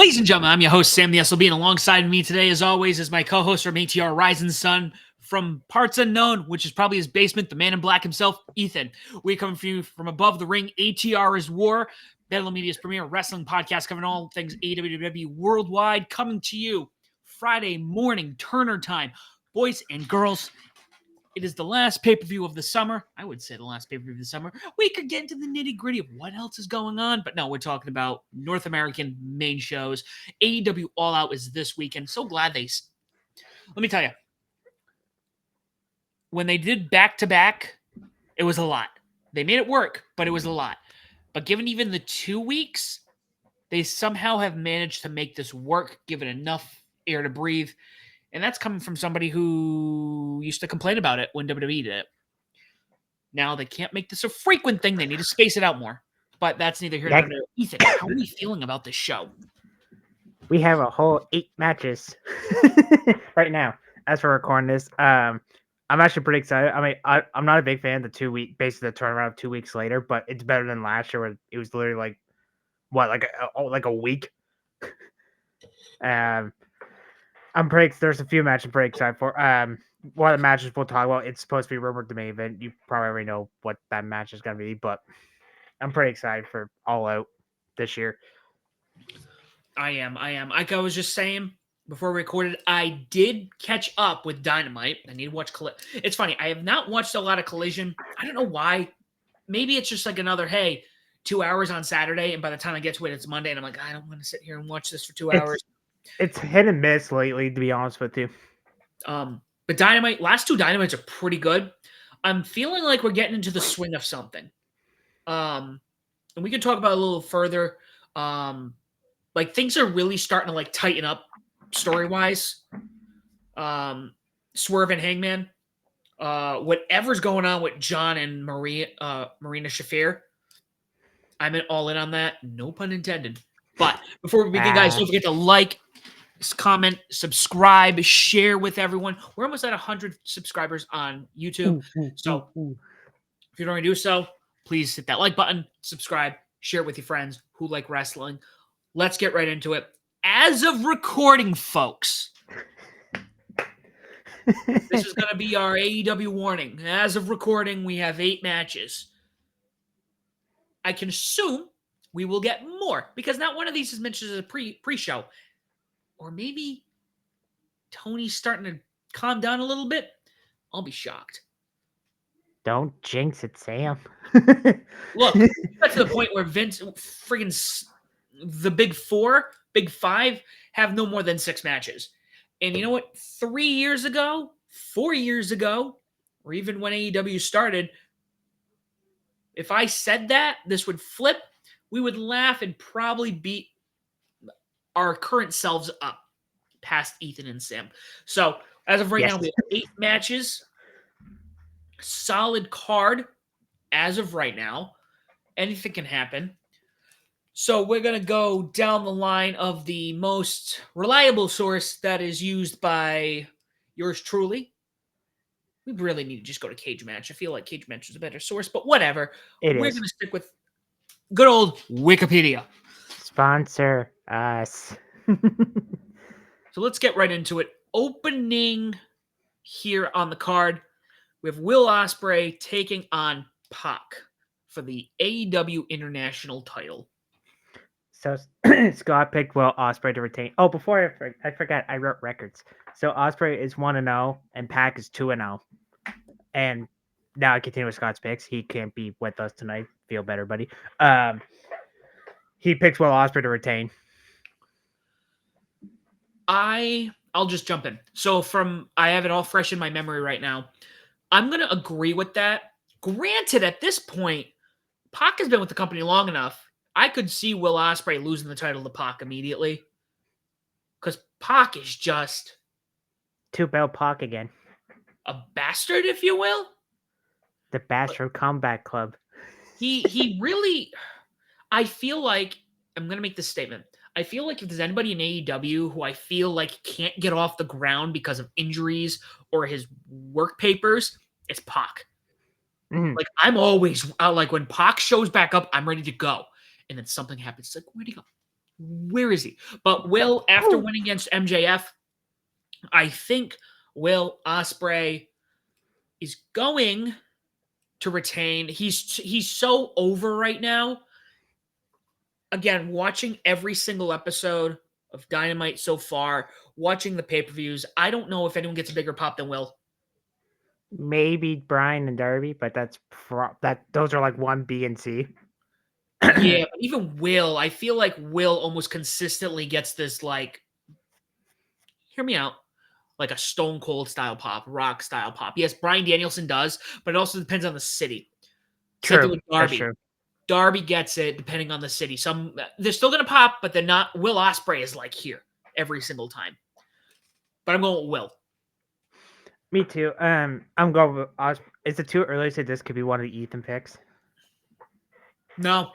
Ladies and gentlemen, I'm your host, Sam the SLB, and alongside me today, as always, is my co-host from ATR Rising Sun, from parts unknown, which is probably his basement, the man in black himself, Ethan. We come for you from above the ring. ATR is War, Bedlam Media's premier wrestling podcast covering all things AEW worldwide, coming to you Friday morning, Turner time. Boys and girls, it is the last pay-per-view of the summer. I would say the last pay-per-view of the summer. We could get into the nitty-gritty of what else is going on, but no, we're talking about North American main shows. AEW All Out is this weekend. So glad they... Let me tell you, when they did back-to-back, it was a lot. They made it work, but it was a lot. But given even the 2 weeks, they somehow have managed to make this work, give it enough air to breathe. And that's coming from somebody who used to complain about it when WWE did it. Now they can't make this a frequent thing. They need to space it out more. But that's neither here nor there. Ethan, how are we feeling about this show? We have a whole 8 matches right now as we're recording this. I'm actually pretty excited. I mean, I'm not a big fan of the 2 week, basically the turnaround of 2 weeks later, but it's better than last year where it was literally like a week. I'm pretty. There's a few matches I'm pretty excited for. One of the matches we'll talk about, it's supposed to be rumored the main event. You probably already know what that match is going to be, but I'm pretty excited for All Out this year. I am. Like I was just saying before we recorded, I did catch up with Dynamite. I need to watch It's funny. I have not watched a lot of Collision. I don't know why. Maybe it's just like another, 2 hours on Saturday, and by the time I get to it, it's Monday, and I'm like, I don't want to sit here and watch this for 2 hours. It's hit and miss lately, to be honest with you. But Dynamite, last 2 Dynamites are pretty good. I'm feeling like we're getting into the swing of something. And we can talk about it a little further. Like things are really starting to like tighten up story-wise. Swerve and Hangman. Whatever's going on with John and Marina Shafir, I'm all in on that. No pun intended. But before we begin, guys, don't forget to like, comment, subscribe, share with everyone. We're almost at 100 subscribers on YouTube. So if you don't already do so, please hit that like button, subscribe, share it with your friends who like wrestling. Let's get right into it. As of recording, folks, this is going to be our AEW warning. As of recording, we have 8 matches. I can assume we will get more because not one of these is mentioned as a pre-show. Or maybe Tony's starting to calm down a little bit. I'll be shocked. Don't jinx it, Sam. Look, that's to the point where Vince, friggin' the big 4, big 5 have no more than 6 matches. And you know what? 3 years ago, 4 years ago, or even when AEW started, if I said that, this would flip, we would laugh and probably beat our current selves up past Ethan and Sam. So as of right now, we have 8 matches. Solid card as of right now. Anything can happen. So we're going to go down the line of the most reliable source that is used by yours truly. We really need to just go to Cage Match. I feel like Cage Match is a better source, but whatever. We're going to stick with good old Wikipedia. Sponsor us. So let's get right into it. Opening here on the card, we have Will Ospreay taking on Pac for the AEW International title. So Scott picked Will Ospreay to retain. Oh, before I forgot, I wrote records. So Ospreay is 1-0 and Pac is 2-0. And now I continue with Scott's picks. He can't be with us tonight. Feel better, buddy. He picks Will Ospreay to retain. I'll just jump in. So I have it all fresh in my memory right now. I'm going to agree with that. Granted, at this point, Pac has been with the company long enough. I could see Will Ospreay losing the title to Pac immediately. Because Pac is just... Two-belt Pac again. A bastard, if you will? The Bastard Combat Club. He really... I feel like... I'm going to make this statement. I feel like if there's anybody in AEW who I feel like can't get off the ground because of injuries or his work papers, it's Pac. Mm-hmm. Like, I'm always... like, when Pac shows back up, I'm ready to go. And then something happens. It's like, where'd he go? Where is he? But Will, after winning against MJF, I think Will Ospreay is going to retain. He's so over right now. Again, watching every single episode of Dynamite so far, watching the pay-per-views, I don't know if anyone gets a bigger pop than Will. Maybe Brian and Darby, but those are like 1, B, and C. Yeah, but even Will, I feel like Will almost consistently gets this, like, hear me out, like a Stone Cold style pop, Rock style pop. Yes, Bryan Danielson does, but it also depends on the city. Same thing True. with That's Darby. true. Darby gets it depending on the city. They're still gonna pop, but they're not. Will Ospreay is like here every single time. But I'm going with Will. Me too. I'm going with Is it too early to say this could be one of the Ethan picks? No,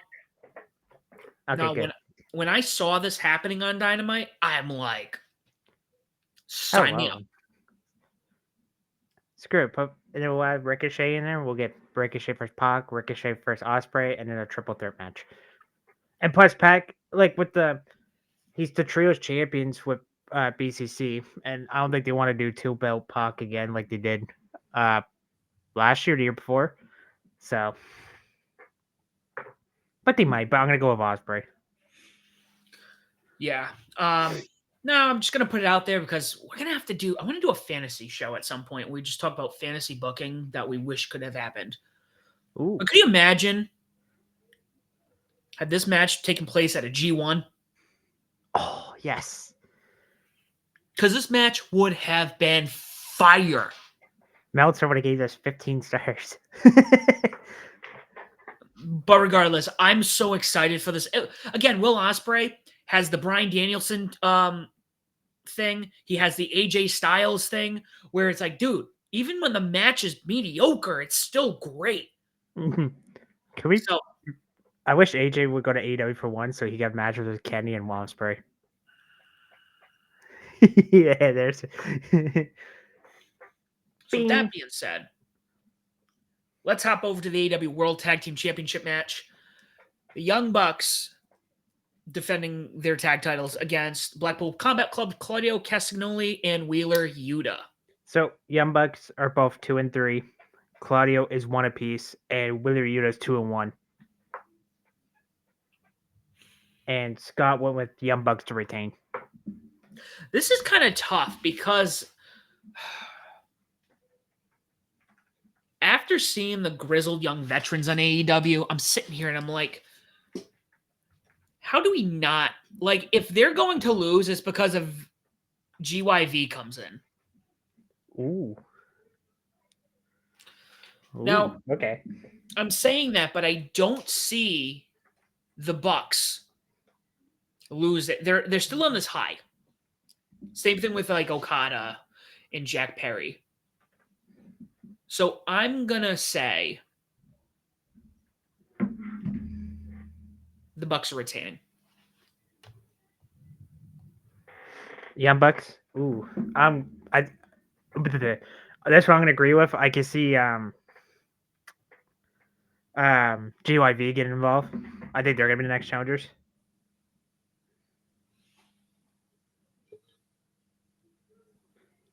Okay, no. good. When I saw this happening on Dynamite, I'm like, sign me up. Screw it. And then we'll add Ricochet in there. We'll get Ricochet versus Pac, Ricochet versus Ospreay, and then a triple threat match. And plus, Pac, like he's the trios champions with BCC, and I don't think they want to do 2-belt Pac again like they did last year, the year before. So, but they might. But I'm gonna go with Ospreay. Yeah. No, I'm just gonna put it out there because we're gonna have to do. I want to do a fantasy show at some point. We just talk about fantasy booking that we wish could have happened. Ooh. But could you imagine had this match taken place at a G1? Oh yes. Because this match would have been fire. Meltzer would have gave us 15 stars. But regardless, I'm so excited for this. Again, Will Ospreay has the Bryan Danielson thing. He has the AJ Styles thing, where it's like, dude, even when the match is mediocre, it's still great. Can we? So, I wish AJ would go to AEW for one, so he got matches with Kenny and Ospreay. Yeah, there's. so with that being said, let's hop over to the AEW World Tag Team Championship match. The Young Bucks defending their tag titles against Blackpool Combat Club, Claudio Castagnoli and Wheeler Yuta. So Young Bucks are both 2-3. Claudio is 1 apiece, and Wheeler Yuta is 2-1. And Scott went with Young Bucks to retain. This is kind of tough because after seeing the grizzled young veterans on AEW, I'm sitting here and I'm like, how do we not, like, if they're going to lose, it's because of GYV comes in. Ooh. Now, okay. I'm saying that, but I don't see the Bucks lose it. They're still on this high. Same thing with like Okada and Jack Perry. So I'm gonna say the Bucks are retaining. Young Bucks. Ooh. That's what I'm gonna agree with. I can see GYV getting involved. I think they're gonna be the next challengers.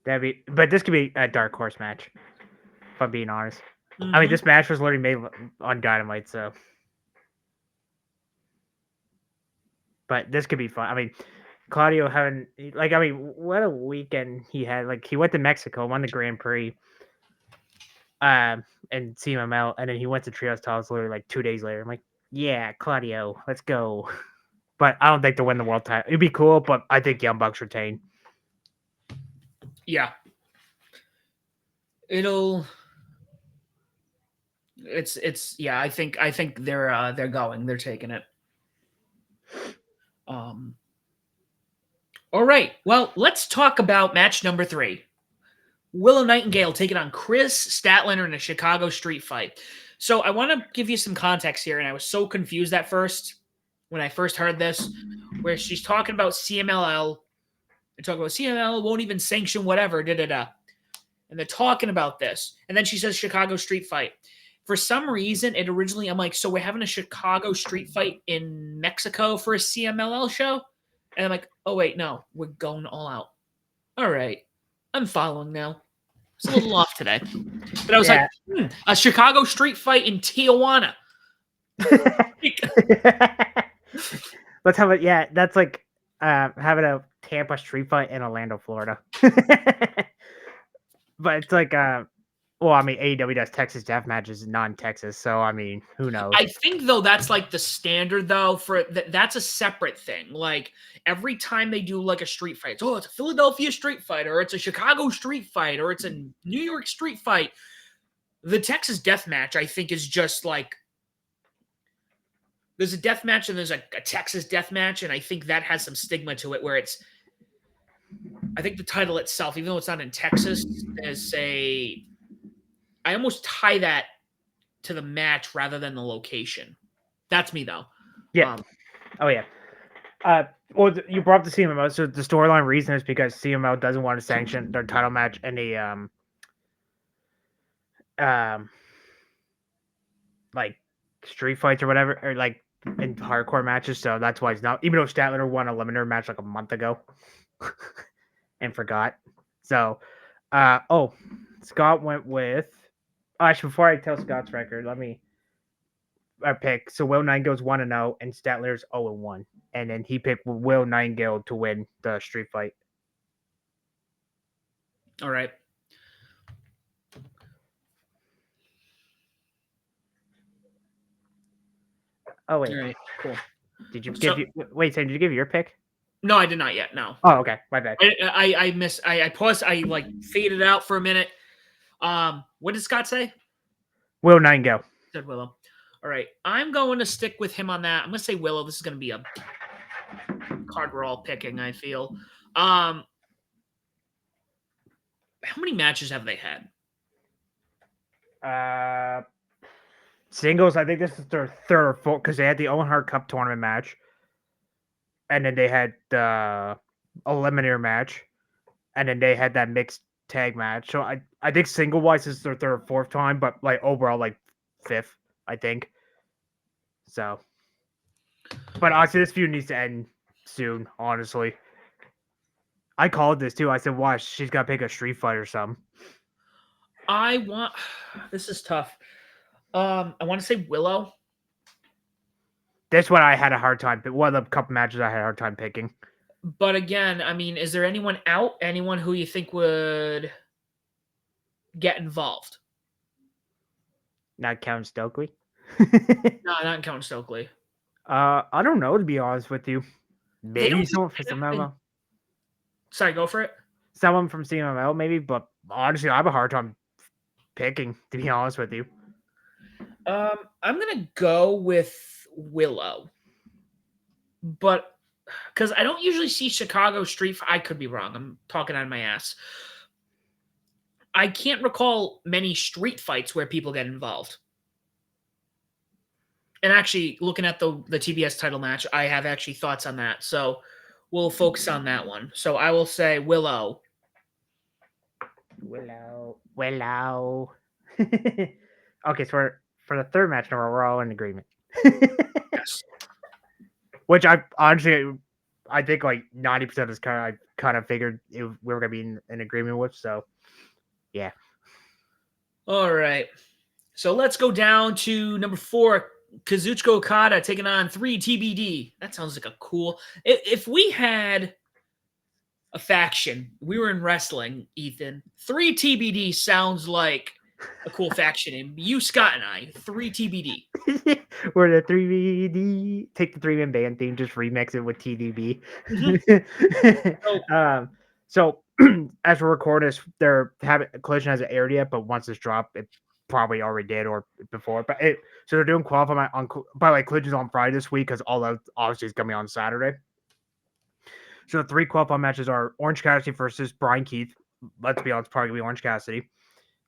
But this could be a dark horse match, if I'm being honest. Mm-hmm. I mean, this match was literally made on Dynamite, so. But this could be fun. I mean, Claudio what a weekend he had. Like, he went to Mexico, won the Grand Prix, and CMLL, and then he went to Trios Titles literally like 2 days later. I'm like, yeah, Claudio, let's go. But I don't think they'll win the world title. It'd be cool, but I think Young Bucks retain. Yeah. It's yeah, I think they're going. They're taking it. All right. Well, let's talk about match number 3. Willow Nightingale taking on Chris Statlander in a Chicago street fight. So I want to give you some context here, and I was so confused at first when I first heard this, where she's talking about CMLL. They're talking about CMLL won't even sanction whatever, and they're talking about this. And then she says Chicago street fight. For some reason, it originally, I'm like, so we're having a Chicago street fight in Mexico for a CMLL show? And I'm like, oh, wait, no, we're going all out. All right. I'm following now. It's a little off today. But I was like, a Chicago street fight in Tijuana. Let's have it. Yeah, that's like having a Tampa street fight in Orlando, Florida. But it's like, well, I mean, AEW does Texas death matches, non-Texas, so I mean, who knows? I think though that's like the standard though for that's a separate thing. Like every time they do like a street fight, it's, it's a Philadelphia street fight, or it's a Chicago street fight, or it's a New York street fight. The Texas death match, I think, is just like there's a death match and there's a Texas death match, and I think that has some stigma to it where it's. I think the title itself, even though it's not in Texas, is I almost tie that to the match rather than the location. That's me though. Yeah. Oh yeah. Well, you brought up the CMLL. So the storyline reason is because CMLL doesn't want to sanction their title match in the like street fights or whatever, or like in hardcore matches. So that's why he's not. Even though Statler won a eliminator match like a month ago, and forgot. So, Scott went with. Actually, before I tell Scott's record, let me. Pick. So Will Nightingale's 1-0 and Statler's 0-1. And then he picked Will Nightingale to win the street fight. All right. Oh wait. All right. Cool. Did you give Sam, did you give your pick? No, I did not yet. No. Oh, okay. My bad. I missed. I paused. I like faded out for a minute. What did Scott say? Will Nightingale. Said Willow. All right. I'm going to stick with him on that. I'm going to say Willow. This is going to be a card we're all picking, I feel. How many matches have they had? Singles, I think this is their third or fourth, because they had the Owen Hart Cup tournament match. And then they had the eliminator match. And then they had that mixed tag match. So I think single wise this is their third or fourth time, but like overall like fifth, I think. So, but honestly, this feud needs to end soon. Honestly, I called this too. I said, "Watch, she's got to pick a street fight or something." This is tough. I want to say Willow. That's what I had a hard time. But one of the couple matches I had a hard time picking. But again, I mean, is there anyone out? Anyone who you think would get involved? Not counting Stokely. No, not counting Stokely. I don't know, to be honest with you. Maybe someone from CMLL. Sorry, go for it. Someone from CMLL, maybe. But honestly, I have a hard time picking, to be honest with you. I'm gonna go with Willow, but because I don't usually see Chicago street. I could be wrong. I'm talking out of my ass. I can't recall many street fights where people get involved. And actually, looking at the TBS title match, I have actually thoughts on that. So we'll focus on that one. So I will say Willow. Willow. Okay, so for the third match, we're all in agreement. Yes. Which I think like 90% of this I kind of figured we were going to be in agreement with. So, yeah. All right. So let's go down to number 4. Kazuchika Okada taking on 3 TBD. That sounds like a cool. If we had a faction, we were in wrestling, Ethan. 3 TBD sounds like a cool faction name. You, Scott, and I. 3 TBD. We're the 3BD. Take the 3-man band theme, just remix it with TDB. Mm-hmm. So as we're recording this, Collision hasn't aired yet, but once it's dropped, it probably already did or before. But so they're doing qualifying on. By the way, Collision's on Friday this week because All Out obviously is gonna be on Saturday. So the 3 qualifying matches are Orange Cassidy versus Brian Keith. Let's be honest, probably gonna be Orange Cassidy.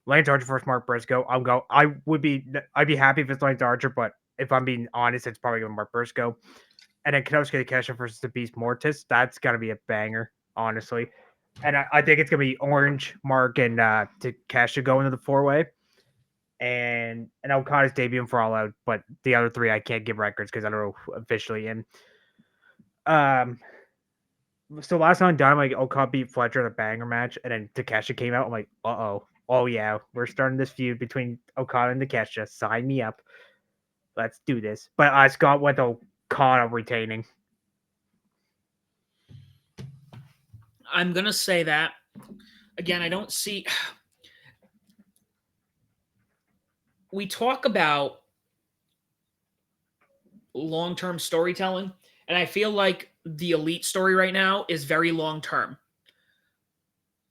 Lance Archer versus Mark Briscoe. I'd be happy if it's Lance Archer, but if I'm being honest, it's probably gonna be Mark Briscoe. And then Kenosuke Takeshita versus the Beast Mortis. That's gonna be a banger, honestly. And I think it's gonna be Orange, Mark, and Takeshita going to the 4-way. and Okada's debuting for All Out, but the other three I can't give records because I don't know officially. And so last time Dynamite, Okada beat Fletcher in a banger match, and then Takeshita came out. I'm like, oh yeah, we're starting this feud between Okada and Takeshita. Sign me up. Let's do this. But Scott went Okada retaining. I'm gonna say that again. I don't see. We talk about long-term storytelling, and I feel like the Elite story right now is very long-term.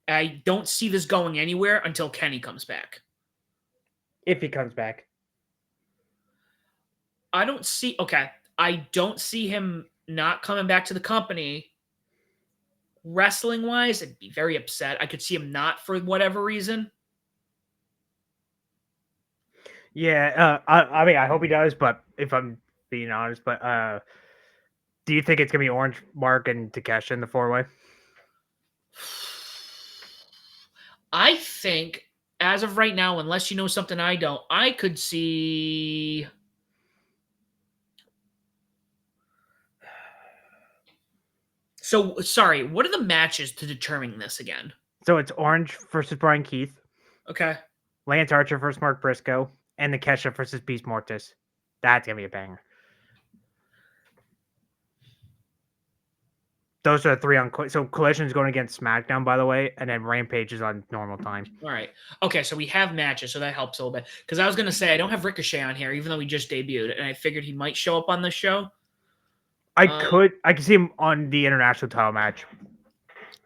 I don't see this going anywhere until Kenny comes back. If he comes back. I don't see him not coming back to the company. Wrestling wise, I'd be very upset. I could see him not for whatever reason. Yeah, I mean, I hope he does, but if I'm being honest, but do you think it's gonna be Orange, Mark, and Takeshita in the 4-way? I think, as of right now, unless you know something I don't, I could see. So, sorry, what are the matches to determine this again? So it's Orange versus Brian Keith, Okay. Lance Archer versus Mark Briscoe, and Takeshita versus Beast Mortis. That's gonna be a banger. Those are the three on. So Collision's going against SmackDown, by the way, and then Rampage is on normal time. All right. Okay, so we have matches, so that helps a little bit. Because I was gonna say I don't have Ricochet on here, even though he just debuted, and I figured he might show up on this show. I could see him on the international title match.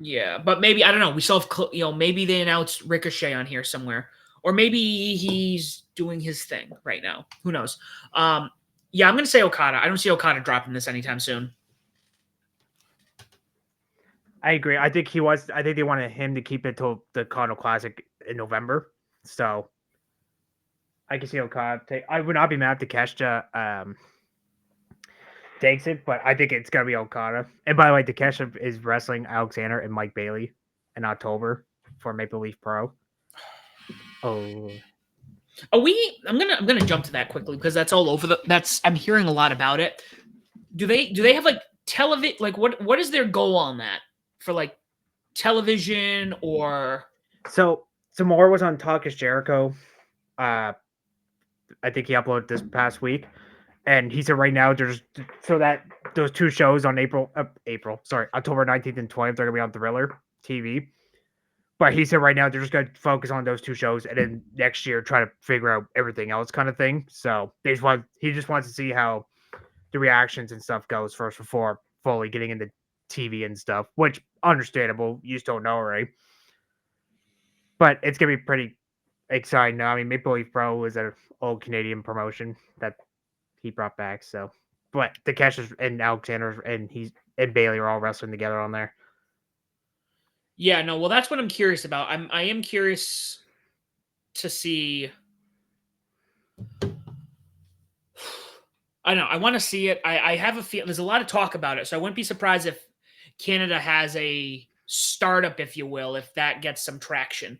Yeah, but maybe I don't know. We still have maybe they announced Ricochet on here somewhere, or maybe he's doing his thing right now. Who knows? Yeah, I'm gonna say Okada. I don't see Okada dropping this anytime soon. I agree. I think they wanted him to keep it till the Kano Classic in November. So I can see Okada take. I would not be mad if Takeshita takes it, but I think it's gonna be Okada. And by the way, Takeshita is wrestling Alexander and Mike Bailey in October for Maple Leaf Pro. Oh, I'm gonna jump to that quickly because that's all over I'm hearing a lot about it. Do they have like television? Like what is their goal on that for like television or? so Zamora was on Talk is Jericho. I think he uploaded this past week, and he said right now there's that those two shows on October 19th and 20th they're gonna be on Thriller TV. But he said right now they're just gonna focus on those two shows, and then next year try to figure out everything else, kind of thing. So he just wants to see how the reactions and stuff goes first before fully getting into TV and stuff, which understandable. You just don't know, right? But it's gonna be pretty exciting. I mean, Maple Leaf Pro is an old Canadian promotion that he brought back. So, but Takeshi and Alexander and Bailey are all wrestling together on there. Yeah, no, well, that's what I'm curious about. I am curious to see. I don't know. I want to see it. I have a feel. There's a lot of talk about it, so I wouldn't be surprised if Canada has a startup, if you will, if that gets some traction.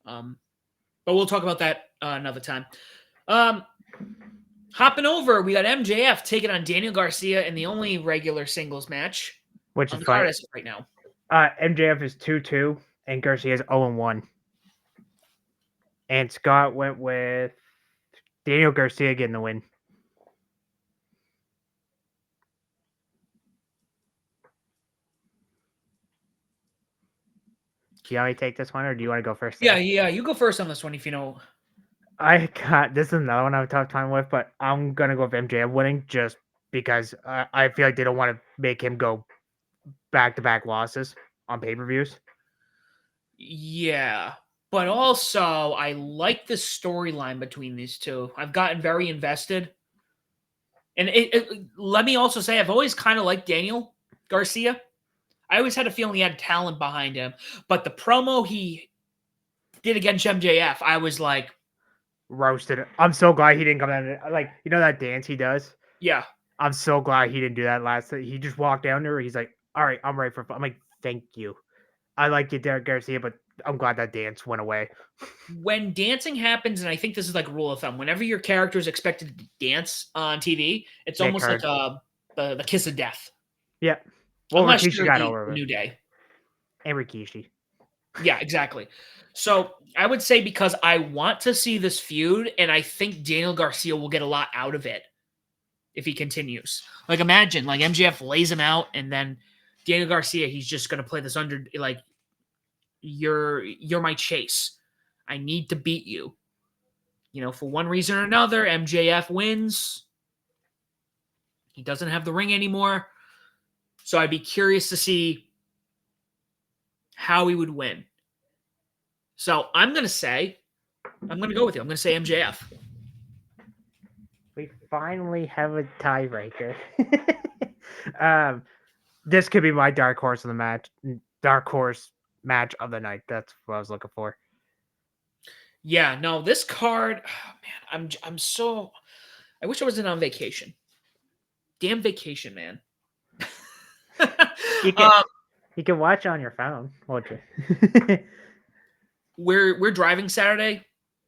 But we'll talk about that another time. Hopping over, we got MJF taking on Daniel Garcia in the only regular singles match, which on is the card fine. right now. MJF is 2-2, and Garcia is 0-1. And Scott went with Daniel Garcia getting the win. Do you want me to take this one, or do you want to go first? Yeah, you go first on this one if you know. This is another one I have a tough time with, but I'm gonna go with MJF winning just because I feel like they don't want to make him go back-to-back losses on pay-per-views. Yeah, but also I like the storyline between these two. I've gotten very invested. And let me also say, I've always kind of liked Daniel Garcia. I always had a feeling he had talent behind him. But the promo he did against MJF, I was like... roasted. I'm so glad he didn't come down. Like, you know that dance he does? Yeah. I'm so glad he didn't do that last time. He just walked down there. He's like, all right, I'm ready for... I'm like, thank you. I like you, Derek Garcia, but I'm glad that dance went away. When dancing happens, and I think this is like a rule of thumb, whenever your character is expected to dance on TV, it's Nick almost like Heard. the kiss of death. Yep. Well, Unless Rikishi you're got the over it. New Day. And Rikishi. Yeah, exactly. So I would say because I want to see this feud, and I think Daniel Garcia will get a lot out of it if he continues. Like imagine, like MJF lays him out, and then Daniel Garcia, he's just gonna play this under like you're my chase. I need to beat you. You know, for one reason or another, MJF wins. He doesn't have the ring anymore. So I'd be curious to see how he would win. So I'm going to go with you. I'm going to say MJF. We finally have a tiebreaker. This could be my dark horse of the match. Dark horse match of the night. That's what I was looking for. Yeah, no, this card, oh man, I wish I wasn't on vacation. Damn vacation, man. You can watch on your phone, won't you? We're driving Saturday,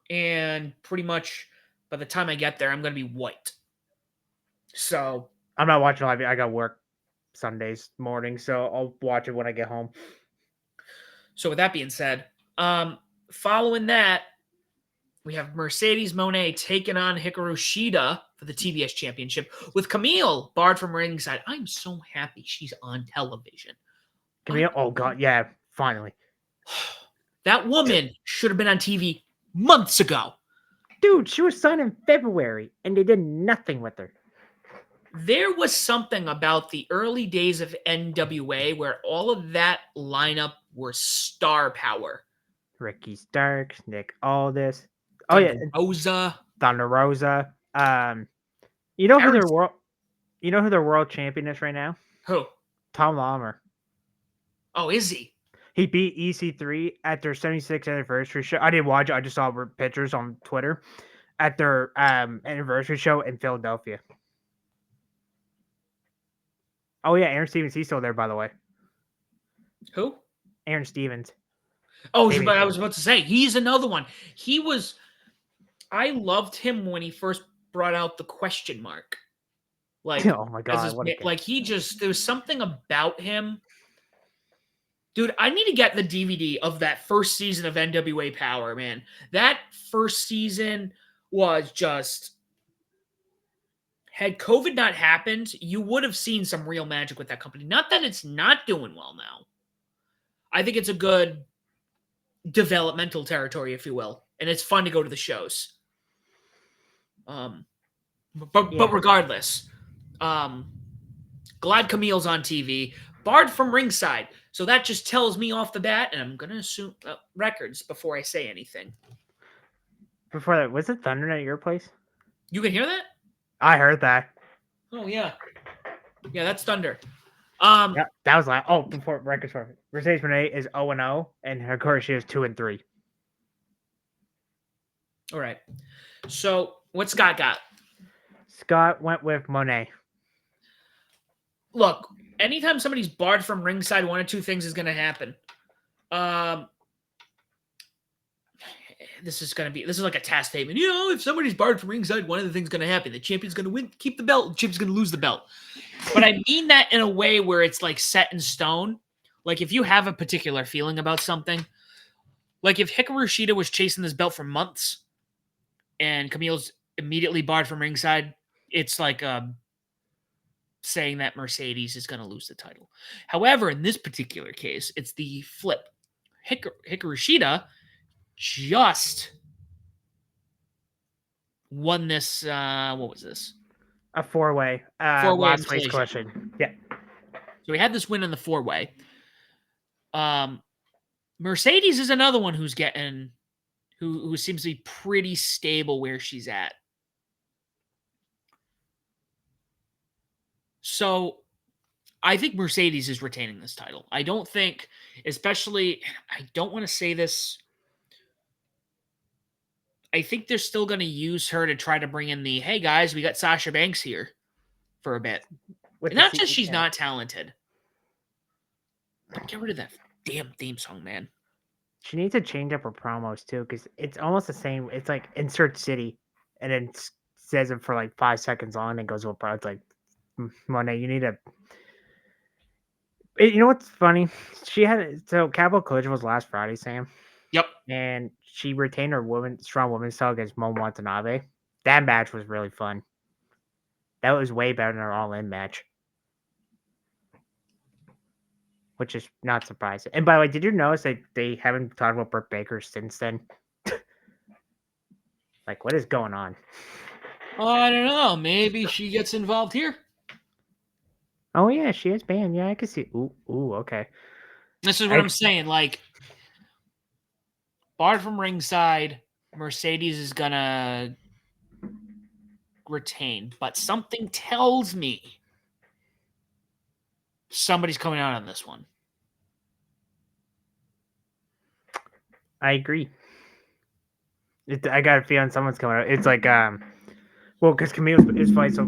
and pretty much by the time I get there, I'm gonna be white. So I'm not watching live. I got work Sundays morning, so I'll watch it when I get home. So with that being said, following that, we have Mercedes Moné taking on Hikaru Shida for the TBS Championship with Camille barred from ringside. I'm so happy she's on television. Camille, oh god, yeah, finally. That woman should have been on TV months ago. Dude, she was signed in February, and they did nothing with her. There was something about the early days of NWA where all of that lineup were star power. Ricky Starks, Nick Aldis. Oh yeah, Rosa. Thunder Rosa. You know who their world champion is right now? Who? Tom Lawler. Oh, is he? He beat EC3 at their 76th anniversary show. I didn't watch it. I just saw pictures on Twitter at their anniversary show in Philadelphia. Oh yeah, Aaron Stevens. He's still there, by the way. Who? Aaron Stevens. Oh, I was about to say he's another one. I loved him when he first brought out the question mark. Like, oh my god, there was something about him. Dude, I need to get the DVD of that first season of NWA Power, man. That first season was just... Had COVID not happened, you would have seen some real magic with that company. Not that it's not doing well now. I think it's a good developmental territory, if you will. And it's fun to go to the shows. But regardless, glad Camille's on TV. Barred from ringside. So that just tells me off the bat, and I'm going to assume records before I say anything. Before that, was it Thunder at your place? You can hear that? I heard that. Oh, yeah. Yeah, that's Thunder. Yeah, that was like, before records for Mercedes Moné is 0-0, and of course she is 2-3. All right. So what Scott got? Scott went with Moné. Look, anytime somebody's barred from ringside, one of two things is going to happen. This is like a task statement. You know, if somebody's barred from ringside, one of the things going to happen. The champion's going to win, keep the belt. The champion's going to lose the belt. But I mean that in a way where it's like set in stone. Like if you have a particular feeling about something, like if Hikaru Shida was chasing this belt for months and Camille's immediately barred from ringside, it's like saying that Mercedes is going to lose the title. However, in this particular case, it's the flip. Hikaru Shida just won this. What was this? A four-way. Last week's question. Yeah. So we had this win in the four-way. Mercedes is another one who's getting, who seems to be pretty stable where she's at. So I think Mercedes is retaining this title. I don't think, especially, I don't want to say this. I think they're still going to use her to try to bring in the, hey guys, we got Sasha Banks here for a bit. Not just she's not talented. Get rid of that damn theme song, man. She needs to change up her promos too, because it's almost the same. It's like insert city, and then says it for like 5 seconds on, and goes to a pro. It's like, Monet, you need to. You know what's funny? She had Capital Collision was last Friday, Sam, Yep. and she retained her strong women's title against Mo Watanabe. That match was really fun. That was way better than her All In match, which is not surprising. And by the way, did you notice that they haven't talked about Britt Baker since then? Like, what is going on? I don't know. Maybe she gets involved here. Oh yeah, she is banned. Yeah, I can see. Ooh, okay. This is what I'm saying. Like, barred from ringside, Mercedes is gonna retain, but something tells me somebody's coming out on this one. I agree. I got a feeling someone's coming out. It's like well, because Camille is funny. So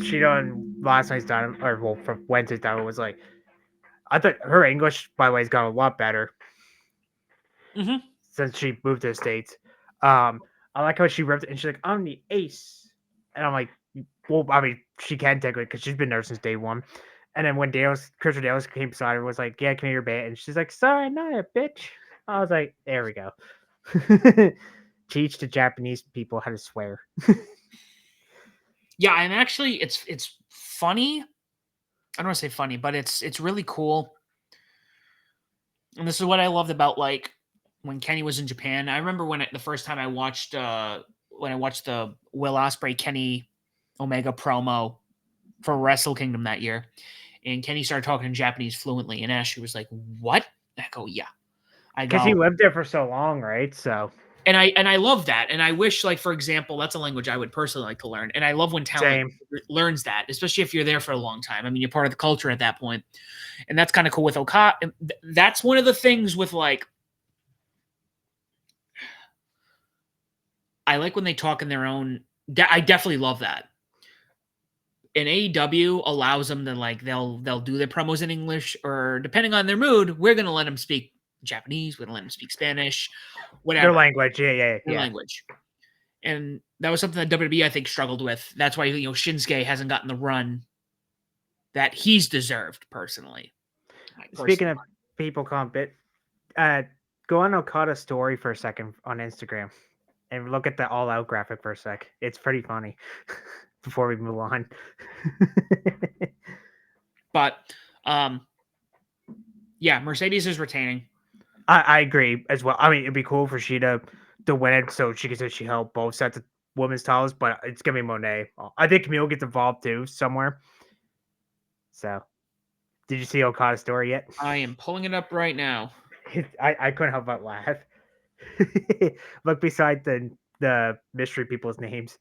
she done last night's dynamite, or well, from Wednesday's dynamite was like, I thought her English, by the way, has got a lot better since she moved to the States. I like how she ripped it, and she's like, I'm the ace. And I'm like, well, I mean, she can technically because she's been there since day one. And then when Christopher Dales came beside her, was like, yeah, come here, bit. And she's like, sorry, not a bitch. I was like, there we go. Teach the Japanese people how to swear. Yeah, I'm actually it's funny. I don't want to say funny, but it's really cool. And this is what I loved about like when Kenny was in Japan. I remember the first time I watched the Will Ospreay Kenny Omega promo for Wrestle Kingdom that year, and Kenny started talking in Japanese fluently, and Ashley was like, "What?" I go, "Yeah." Because he lived there for so long, right? So and I love that, and I wish, like, for example, that's a language I would personally like to learn, and I love when talent learns that, especially if you're there for a long time. I mean, you're part of the culture at that point, and that's kind of cool with Okada. That's one of the things with like, I like when they talk in their own. I definitely love that. And AEW allows them to like they'll do their promos in English, or depending on their mood, we're gonna let them speak Japanese, we're gonna let them speak Spanish, whatever. Their language, yeah. Their language. And that was something that WWE I think struggled with. That's why Shinsuke hasn't gotten the run that he's deserved personally. Speaking of people calling bit, go on Okada's story for a second on Instagram and look at the All Out graphic for a sec. It's pretty funny. Before we move on. But yeah, Mercedes is retaining. I agree as well. I mean, it'd be cool for Sheeta to win it so she can say she held both sets of women's titles, but it's gonna be Monet. I think Camille gets involved too somewhere. So, did you see Okada's story yet? I am pulling it up right now. I couldn't help but laugh. Look beside the mystery people's names.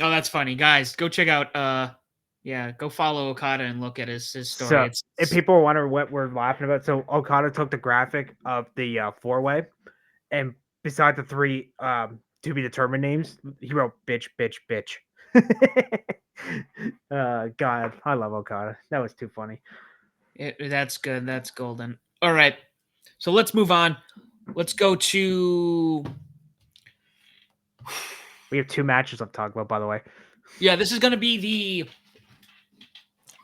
Oh, that's funny, guys. Go check out. Yeah, go follow Okada and look at his story. So, if people wonder what we're laughing about, so Okada took the graphic of the 4-way, and beside the 3 to be determined names, he wrote bitch, bitch, bitch. God, I love Okada. That was too funny. That's good. That's golden. All right, so let's move on. Let's go to. We have 2 matches I've talked about, by the way. Yeah, this is going to be the.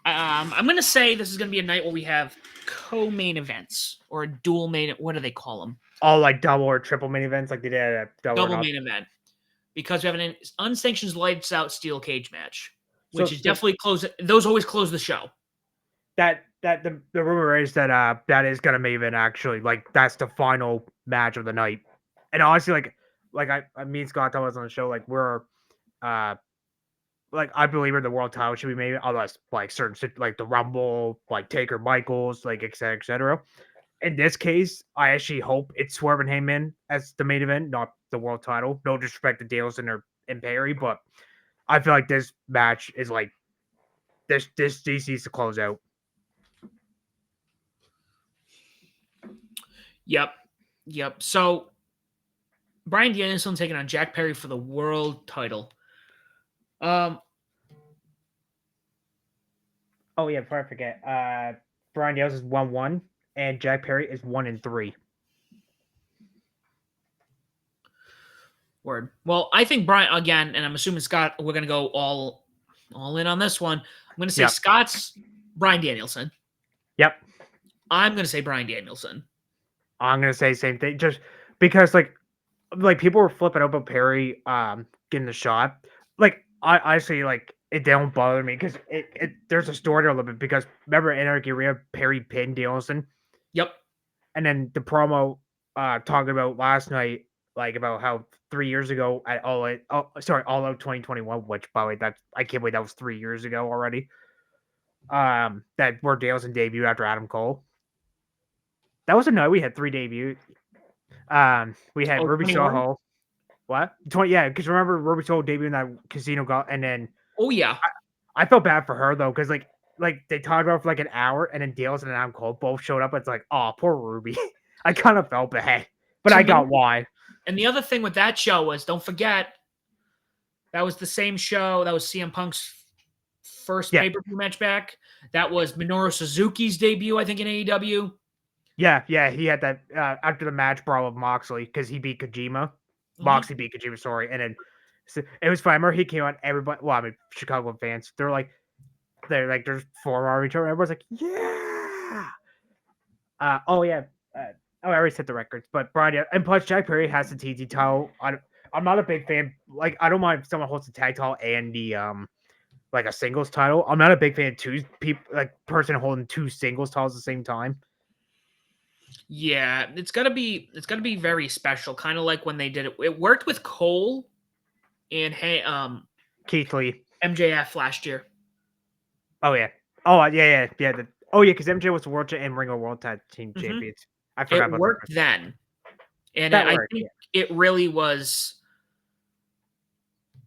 I'm going to say this is going to be a night where we have co-main events or a dual main. What do they call them? Oh, like double or triple main events, like they did at double main event, because we have an unsanctioned lights out steel cage match, which is definitely close. Those always close the show. The rumor is that that is gonna main event actually. Like that's the final match of the night. And honestly, like me and Scott told us on the show, like we're like I believe the world title should be made unless like certain like the Rumble, like Taker Michaels, like et cetera. In this case, I actually hope it's Swerve and Heyman as the main event, not the world title. No disrespect to Danielson and Perry, but I feel like this match is like this needs to close out. Yep. So Bryan Danielson taking on Jack Perry for the world title. Oh yeah, before I forget, Brian Dales is 1-1, and Jack Perry is 1-3. Word. Well, I think Brian again, and I'm assuming Scott. We're gonna go all in on this one. I'm gonna say Yep. Scott's Brian Danielson. Yep. I'm gonna say Brian Danielson. I'm gonna say the same thing, just because like people were flipping out about Perry getting the shot. Like I honestly like it don't bother me because it there's a story there a little bit because remember in our Guerrero Perry pinned Danielson, Yep. and then the promo talking about last night like about how 3 years ago at All Out 2021, which by the way that's I can't believe that was 3 years ago already. That where Danielson debuted after Adam Cole. That was a night we had 3 debuts. We had Oh, Ruby 21? Soho. What? 20, yeah, because remember Ruby Soho debuted in that casino golf, and then Oh yeah. I felt bad for her though, because like they talked about it for like an hour, and then Dales and Adam Cole both showed up. It's like, oh, poor Ruby. I kind of felt bad, but To I me, got why. and the other thing with that show was, don't forget, that was the same show. That was CM Punk's first Yeah, pay-per-view match back. That was Minoru Suzuki's debut, I think, in AEW. yeah. He had that after the match brawl with Moxley because he beat Kojima. Mhm. Moxley beat Kojima, sorry, and then so it was fine. Remember he came on everybody. Well, I mean Chicago fans. They're like there's four on each other. Everyone's like, yeah. Oh yeah. I already set the records, but Brian and plus Jack Perry has the TT title. I'm not a big fan. Like I don't mind if someone holds the tag title and the like a singles title. I'm not a big fan of two people like person holding two singles titles at the same time. Yeah, it's gotta be very special, kind of like when they did it. It worked with Cole and Keith Lee. MJF last year. Oh yeah. Oh yeah. Oh yeah, because MJ was the world and Ring of World Tag Team Mhm. Champions. I forgot It about that. worked then, and That I worked. think Yeah. it really was.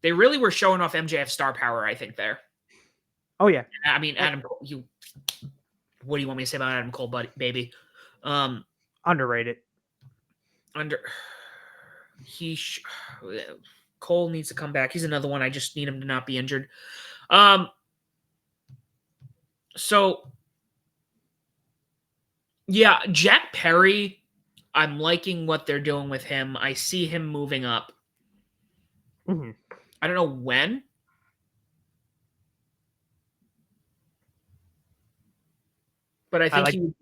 They really were showing off MJF star power. I think there. Oh yeah. I mean, And Adam Cole. What do you want me to say about Adam Cole, buddy, baby? Um, underrated. under he sh- Cole needs to come back. He's another one. I just need him to not be injured. Um, so yeah, Jack Perry. I'm liking what they're doing with him. I see him moving up. Hmm. I don't know when, but I I think like he. I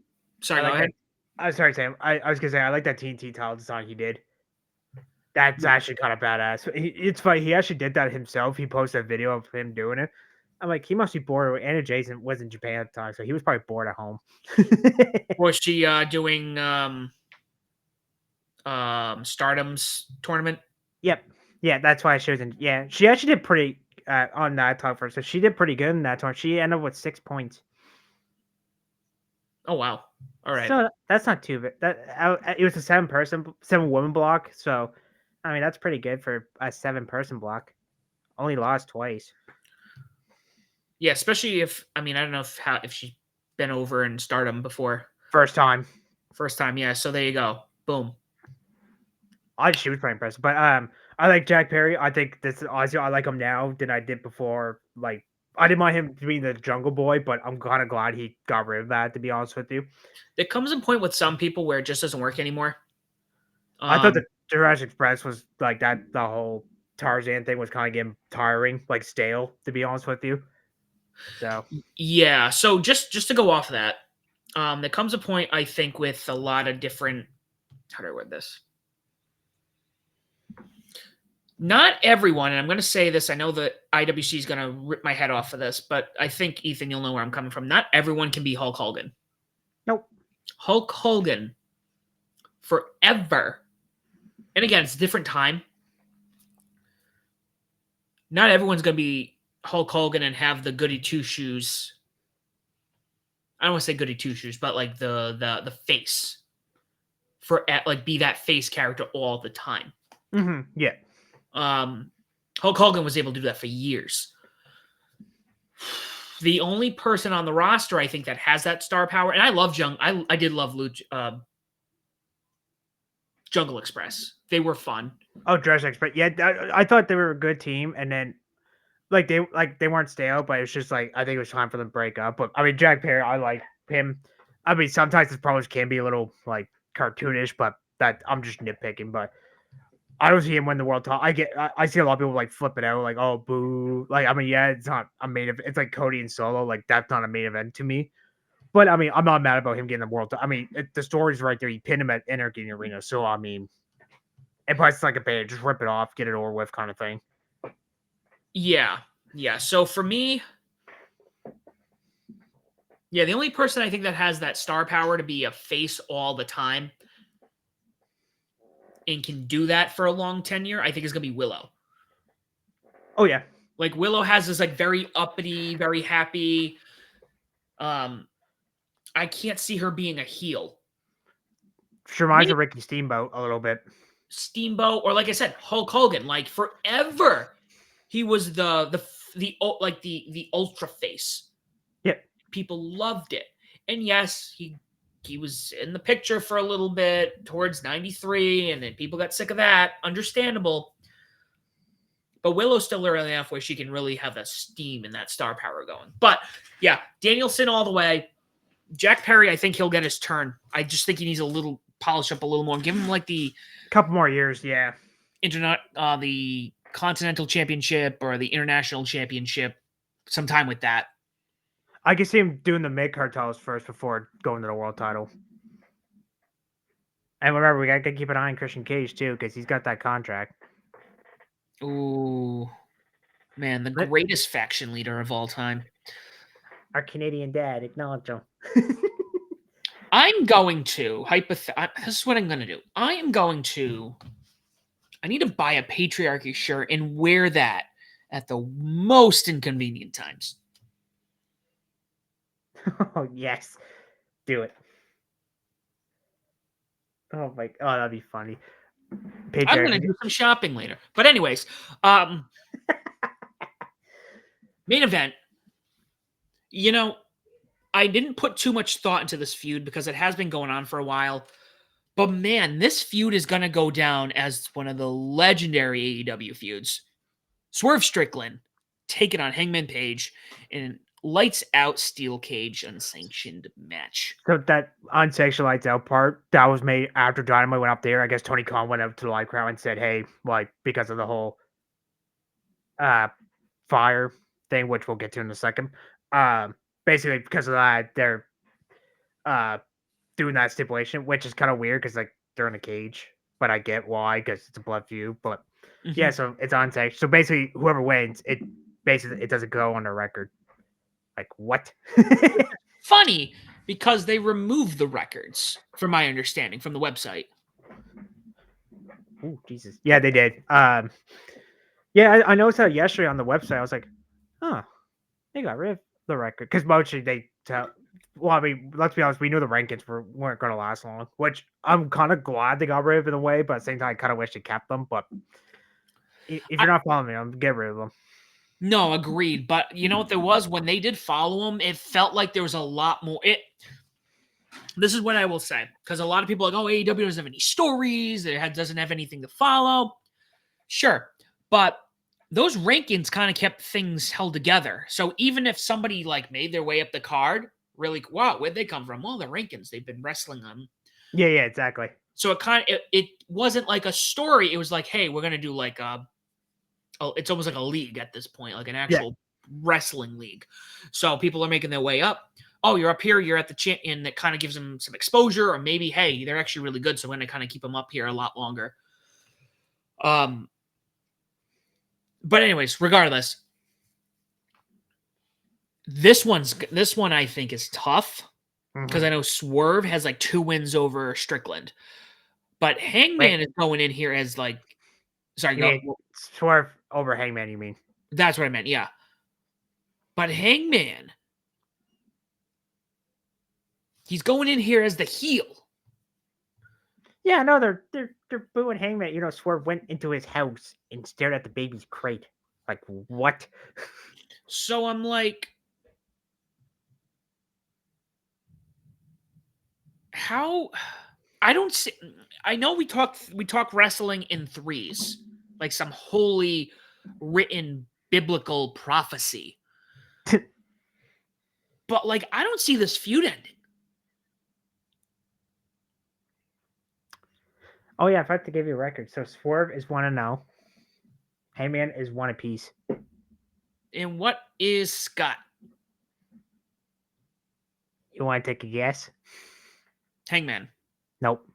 Sorry, go like that. ahead. I'm sorry, Sam. I was gonna say I like that TNT title design he did. That's actually kind of badass. It's funny. He actually did that himself. He posted a video of him doing it. I'm like, he must be bored. Anna Jason was in Japan at the time, so he was probably bored at home. Was she doing Stardom's tournament? Yep. Yeah, that's why she was in. Yeah, she actually did pretty on that top first. So she did pretty good in that tournament. She ended up with 6 points. Oh wow! All right. So that's not too bad. It was a 7 woman block. So I mean, that's pretty good for a 7 person block. Only lost twice. Yeah, especially if I mean I don't know if she's been over in Stardom before. First time. First time, yeah. So there you go. Boom. She was pretty impressive. But I like Jack Perry. I think this honestly I like him now than I did before. Like I didn't mind him being the Jungle Boy, but I'm kind of glad he got rid of that. To be honest with you, There comes a point with some people where it just doesn't work anymore. I thought the Um, Jurassic Express was like that. The whole Tarzan thing was kind of getting tiring, like stale. To be honest with you, so yeah. So just to go off of that, there comes a point I think with a lot of different. How do I word this? Not everyone, and I'm going to say this. I know that IWC is going to rip my head off for this, but I think Ethan, you'll know where I'm coming from. Not everyone can be Hulk Hogan. nope. Hulk Hogan, forever, and again, it's a different time. Not everyone's going to be Hulk Hogan and have the goody two shoes. I don't want to say goody two shoes, but like the face for like be that face character all the time. Yeah. Hulk Hogan was able to do that for years. The only person on the roster I think that has that star power, and I love I did love Jungle Express. They were fun. Oh, Jurassic Express. Yeah, I thought they were a good team, and then like they weren't stale, but it's just like I think it was time for them to break up. But I mean, Jack Perry, I like him. I mean, sometimes his promos can be a little like cartoonish, but that I'm just nitpicking. But I don't see him win the world title. I see a lot of people like flip it out, like oh boo. Like I mean, yeah, it's not a main event. It's like Cody and Solo. Like that's not a main event to me. But I mean, I'm not mad about him getting the world title. I mean, the story's right there. He pinned him at Anarchy Arena, so I mean, and plus it's like a band, just rip it off, get it over with, kind of thing. Yeah. So for me, yeah, the only person I think that has that star power to be a face all the time and can do that for a long tenure, I think is gonna be Willow. Oh yeah, like Willow has this like very uppity, very happy. I can't see her being a heel. she reminds me of Ricky Steamboat a little bit. Steamboat, or like I said, Hulk Hogan. Like forever, he was the ultra face. Yeah, people loved it, and yes, he was in the picture for a little bit towards '93, and then people got sick of that. Understandable. But Willow's still early enough where she can really have that steam and that star power going. But yeah, Danielson all the way. Jack Perry, I think he'll get his turn. I just think he needs a little polish up a little more. Give him like the couple more years, yeah. The Continental Championship or the International Championship, sometime with that. I can see him doing the mid card titles first before going to the world title. And remember, we gotta keep an eye on Christian Cage too, because he's got that contract. Ooh, man, the greatest faction leader of all time. Our Canadian dad, acknowledge him. I'm going to this is what I'm going to do. I need to buy a patriarchy shirt and wear that at the most inconvenient times. Oh yes, do it. Oh my, oh that'd be funny. Patriarchy. I'm going to do some shopping later. But anyways, main event. You know, I didn't put too much thought into this feud because it has been going on for a while. But man, this feud is going to go down as one of the legendary AEW feuds. Swerve Strickland taking on Hangman Page in an lights out steel cage unsanctioned match. So that unsanctioned lights out part, that was made after Dynamite went up there. I guess Tony Khan went up to the live crowd and said, hey, like, because of the whole fire thing, which we'll get to in a second. Basically, because of that, they're doing that stipulation, which is kind of weird because like they're in a cage, but I get why because it's a blood feud. But yeah, so it's on stage. So basically, whoever wins, it doesn't go on the record. Like what? Funny because they removed the records, from my understanding, from the website. Oh Jesus! Yeah, they did. Yeah, I noticed that yesterday on the website. I was like, huh, they got rid of the record because mostly they tell. Well, I mean, let's be honest. We knew the rankings weren't going to last long, which I'm kind of glad they got rid of in a way. But at the same time, I kind of wish they kept them. But if you're not following me, I'm get rid of them. No, agreed. But you know what there was when they did follow them, it felt like there was a lot more. This is what I will say, because a lot of people are like, oh, AEW doesn't have any stories, doesn't have anything to follow. Sure, but those rankings kind of kept things held together. So even if somebody like made their way up the card, really, wow, where'd they come from? Well, the rankings, they've been wrestling on. Yeah, exactly. So it wasn't like a story. It was like, hey, we're gonna do like it's almost like a league at this point, like an actual wrestling league. So people are making their way up. Oh, you're up here, you're at the champion. That kind of gives them some exposure, or maybe, hey, they're actually really good, so we're gonna kind of keep them up here a lot longer. But anyways, regardless, this one I think is tough because I know Swerve has like 2 wins over Strickland, but Hangman is going in here as like, sorry, Swerve over Hangman. You mean? That's what I meant. Yeah, but Hangman, he's going in here as the heel. Yeah, no, they're booing Hangman. You know, Swerve went into his house and stared at the baby's crate. Like what? So I'm like, how? I don't see. I know we talk wrestling in threes, like some holy written biblical prophecy. But like, I don't see this feud ending. Oh yeah, I forgot to give you a record. So Swerve is 1-0. Hangman is 1 apiece. And what is Scott? You want to take a guess? Hangman. Nope.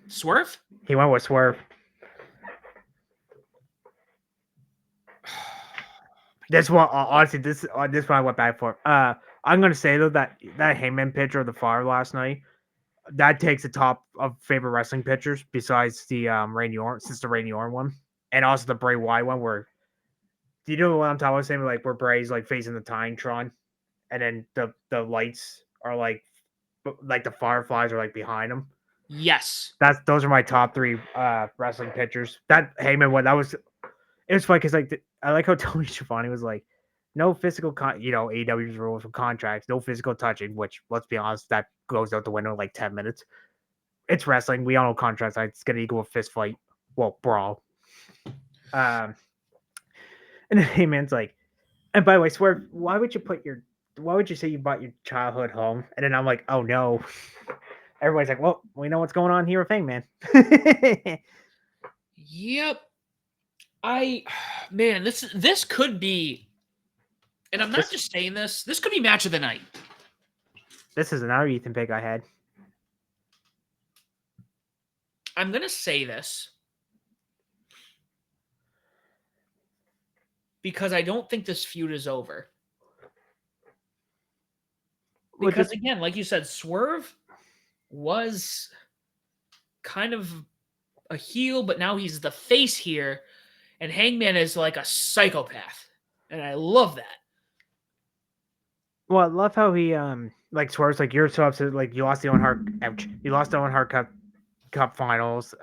Swerve? He went with Swerve. This one, honestly, this one I went back for. I'm gonna say though that Heyman picture of the fire last night, that takes the top of favorite wrestling pictures besides the Randy Orton, since the Randy Orton one, and also the Bray Wyatt one. Where do you know what I'm talking about? Saying like where Bray's like facing the Tron, and then the lights are like the fireflies are like behind him. Yes. Those are my top 3 wrestling pictures. That Heyman one, that was it was funny because like I like how Tony Schiavone was like, no physical AEW's rules of contracts, no physical touching. Which let's be honest, that goes out the window in like 10 minutes. It's wrestling. We all know contracts. It's gonna equal a fist fight, well, brawl. And then Heyman's like, and by the way, Swerve, why would you say you bought your childhood home? And then I'm like, oh no. Everybody's like, well, we know what's going on here with Hangman. Yep. Man, this could be, and I'm not just saying this. This could be match of the night. This is another Ethan pick I had. I'm gonna say this because I don't think this feud is over. Because again, like you said, Swerve was kind of a heel, but now he's the face here, and Hangman is like a psychopath, and I love that. Well, I love how he like Swerve's like, you're so upset, like you lost the Owen Hart, you lost the Owen Hart Cup finals,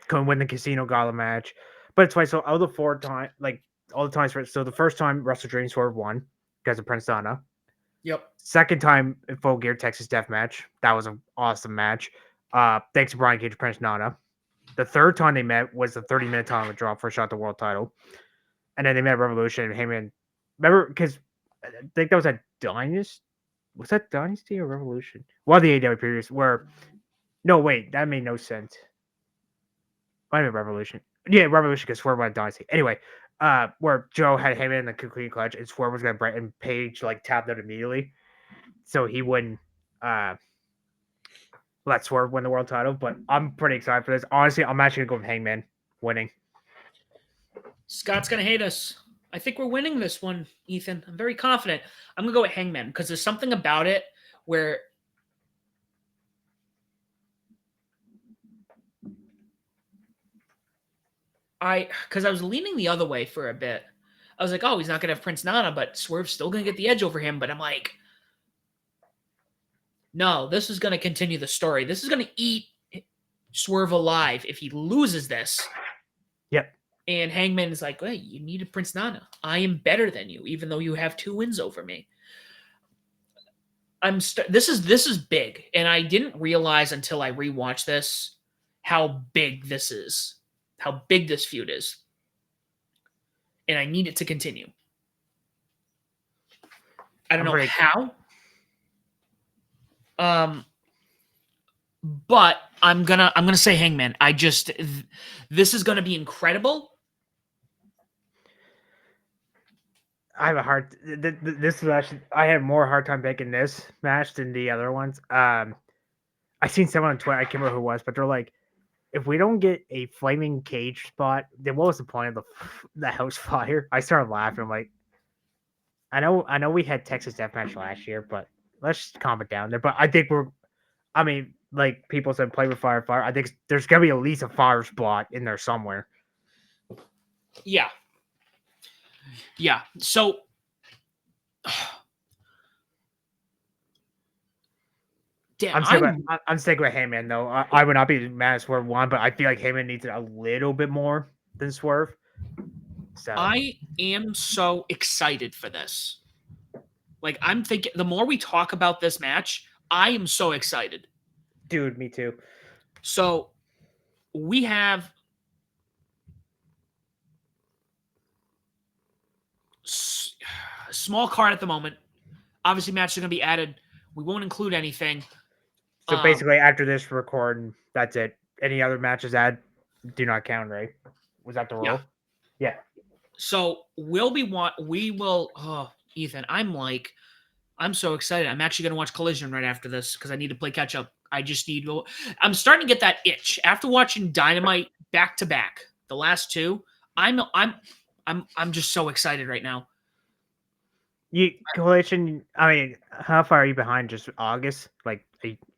couldn't win the Casino Gala match, but it's funny. So all the 4 times, like all the times, so the first time Wrestle Dream Swerve won because of Prince Nana. Yep. Second time in Full Gear Texas Death Match, that was an awesome match. Thanks to Brian Cage, Prince Nana. The third time they met was the 30-minute time of drop for a shot at the world title, and then they met Revolution and Heyman. Remember, because I think that was a Dynasty. Was that Dynasty or Revolution? One of the AEW periods where. No, wait, that made no sense. Might be Revolution. Yeah, Revolution because Swerve went Dynasty. Anyway, where Joe had Heyman in the complete clutch and Swerve was gonna break and Page like tapped out immediately, so he wouldn't let Swerve win the world title. But I'm pretty excited for this. Honestly, I'm actually gonna go with Hangman winning. Scott's gonna hate us. I think we're winning this one, Ethan. I'm very confident. I'm gonna go with Hangman because there's something about it where because I was leaning the other way for a bit. I was like, oh, he's not gonna have Prince Nana, but Swerve's still gonna get the edge over him. But I'm like, no, this is gonna continue the story. This is gonna eat Swerve alive if he loses this. Yep. And Hangman is like, hey, you needed Prince Nana. I am better than you, even though you have 2 wins over me. This is big, and I didn't realize until I rewatched this how big this is, how big this feud is, and I need it to continue. I don't know how, but I'm gonna say Hangman. This is gonna be incredible. I have a hard. This is actually I had more hard time picking this match than the other ones. I seen someone on Twitter. I can't remember who it was, but they're like, if we don't get a flaming cage spot, then what was the point of the house fire? I started laughing. I'm like, I know we had Texas Deathmatch last year, but let's calm it down there. But I think I mean, like people said, play with fire. I think there's gonna be at least a fire spot in there somewhere. Yeah. Yeah. So I'm sticking with Heyman though. I would not be mad at Swerve one, but I feel like Heyman needs it a little bit more than Swerve. So I am so excited for this. Like I'm thinking, the more we talk about this match, I am so excited. Dude, me too. So we have Small card at the moment. Obviously, matches are going to be added. We won't include anything. So basically, after this recording, that's it. Any other matches add do not count, right? Was that the rule? Yeah. So we will. Oh, Ethan, I'm so excited. I'm actually going to watch Collision right after this because I need to play catch up. I'm starting to get that itch after watching Dynamite back to back. The last two, I'm just so excited right now. Collision. I mean, how far are you behind? Just August? Like,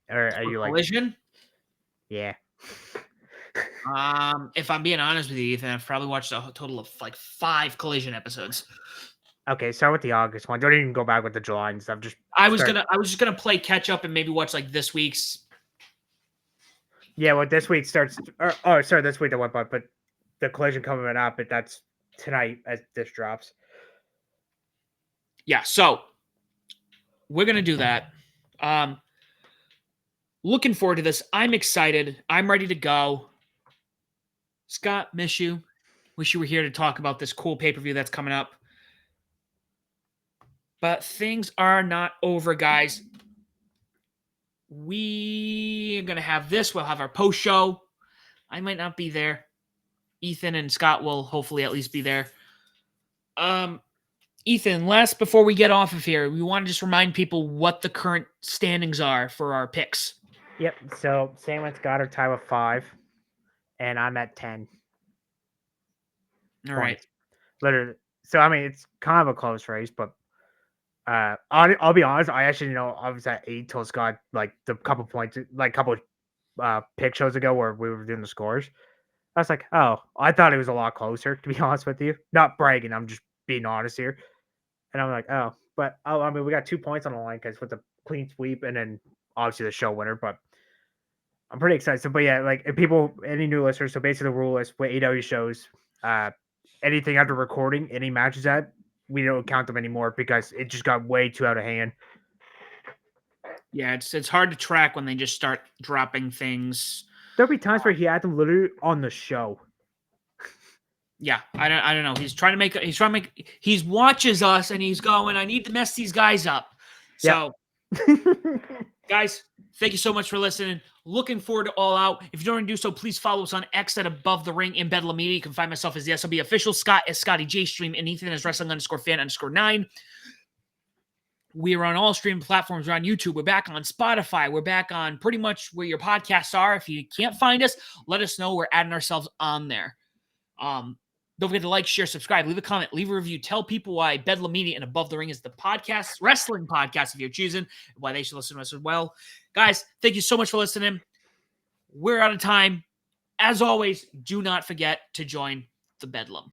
are you like Collision? Yeah. If I'm being honest with you, Ethan, I've probably watched a total of like 5 Collision episodes. Okay, start with the August one. Don't even go back with the July and stuff. I was just gonna play catch up and maybe watch like this week's. Yeah, well, this week starts. Sorry, this week that went by, but the Collision coming up, but that's tonight as this drops. Yeah, so we're gonna do that. Looking forward to this. I'm excited. I'm ready to go. Scott, miss you. Wish you were here to talk about this cool pay-per-view that's coming up. But things are not over, guys. We're going to have this. We'll have our post show. I might not be there. Ethan and Scott will hopefully at least be there. Ethan, before we get off of here, we want to just remind people what the current standings are for our picks. Yep. So Sam and Scott are tied with 5, and I'm at 10. All right. Literally. So I mean, it's kind of a close race, but I'll be honest. I actually I was at 8 till Scott like the couple points, like couple pick shows ago where we were doing the scores. I was like, oh, I thought it was a lot closer. To be honest with you, not bragging. I'm just being honest here. And I'm like, oh, but I mean, we got 2 points on the line because with the clean sweep and then obviously the show winner. But I'm pretty excited. So, but yeah, like if people, any new listeners, so basically the rule is with AEW shows, anything after recording, any matches that we don't count them anymore because it just got way too out of hand. Yeah, it's hard to track when they just start dropping things. There'll be times where he had them literally on the show. Yeah, I don't know. He watches us and he's going, I need to mess these guys up. So, guys, thank you so much for listening. Looking forward to All Out. If you don't already do so, please follow us on X at Above the Ring in Bedlam Media. You can find myself as the SLB official, Scott as Scotty J Stream, and Ethan as Wrestling_fan_9. We are on all streaming platforms. We're on YouTube. We're back on Spotify. We're back on pretty much where your podcasts are. If you can't find us, let us know. We're adding ourselves on there. Don't forget to like, share, subscribe, leave a comment, leave a review. Tell people why Bedlam Media and Above the Ring is the podcast, wrestling podcast if you're choosing, why they should listen to us as well. Guys, thank you so much for listening. We're out of time. As always, do not forget to join the Bedlam.